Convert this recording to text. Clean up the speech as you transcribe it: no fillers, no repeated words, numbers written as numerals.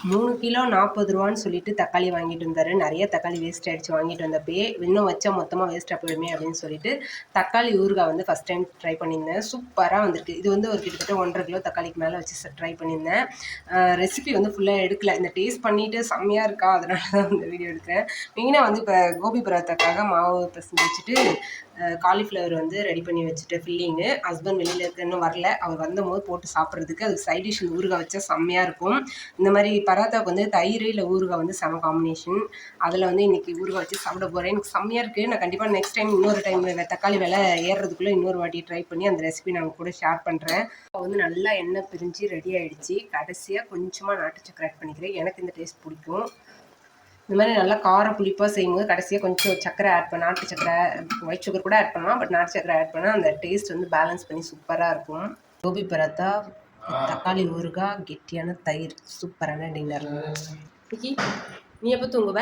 3 kilo 40 ரூபான்னு சொல்லிட்டு தக்காளி வாங்கிட்டு வந்தாரு. நிறைய தக்காளி வேஸ்ட் ஆயிடுச்சு வாங்கிட்டு வந்தப்பயே. இன்னும் வச்சா மொத்தமா வேஸ்ட்டா போயிடுமே அப்படின்னு சொல்லிட்டு தக்காளி ஊறுகாய் வந்து ஃபர்ஸ்ட் டைம் ட்ரை பண்ணியிருந்தேன். சூப்பரா வந்திருக்கு. இது வந்து ஒரு கிட்டத்தட்ட 1 1/2 கிலோ தக்காளிக்கு மேலே வச்சு ட்ரை பண்ணியிருந்தேன். ரெசிபி வந்து ஃபுல்லாக எடுக்கல. இந்த டேஸ்ட் பண்ணிட்டு செம்மையா இருக்கா, அதனால தான் இந்த வீடியோ எடுக்கிறேன். மெயினாக வந்து இப்போ கோபி பரோட்டாக்காக மாவு பிசைஞ்சு வச்சுட்டு காலிஃப்ளவர் வந்து ரெடி பண்ணி வச்சுட்டு ஃபில்லிங்கு. ஹஸ்பண்ட் வெளியில் இருக்க இன்னும் வரல. அவர் வந்தபோது போட்டு சாப்பிட்றதுக்கு அதுக்கு சைட் டிஷ் ஊறுகாய் வச்சா செம்மையாக இருக்கும். இந்த மாதிரி பராத்தாவுக்கு வந்து தயிர் இல்லை ஊறுகாய் வந்து செம காம்பினேஷன். அதில் வந்து இன்றைக்கி ஊறுகாய் வச்சு சாப்பிட போகிறேன். எனக்கு செம்மையாக இருக்குது. நான் கண்டிப்பாக நெக்ஸ்ட் டைம் இன்னொரு டைம் தக்காளி விலை ஏறுறதுக்குள்ளே இன்னொரு வாட்டி ட்ரை பண்ணி அந்த ரெசிபி நான் கூட ஷேர் பண்ணுறேன். வந்து நல்லா எண்ணெய் பிரிஞ்சு ரெடி ஆகிடுச்சு. கடைசியாக கொஞ்சமாக நாட்டு சக்கரை ஆட் பண்ணிக்கிறேன். எனக்கு இந்த டேஸ்ட் பிடிக்கும். இந்த மாதிரி நல்லா காரம் புளிப்பாக செய்யும்போது கடைசியாக கொஞ்சம் சக்கரை ஆட் பண்ண, நாட்டு சக்கரை, ஒயிட் சுகர் கூட ஆட் பண்ணலாம். பட் நாட்டு சக்கரை ஆட் பண்ணால் அந்த டேஸ்ட் வந்து பேலன்ஸ் பண்ணி சூப்பராக இருக்கும். கோபி பராத்தா, தக்காளி ஊறுகாய், கெட்டியான தயிர், சூப்பரான டின்னர். நீ எப்போ தூங்குவ?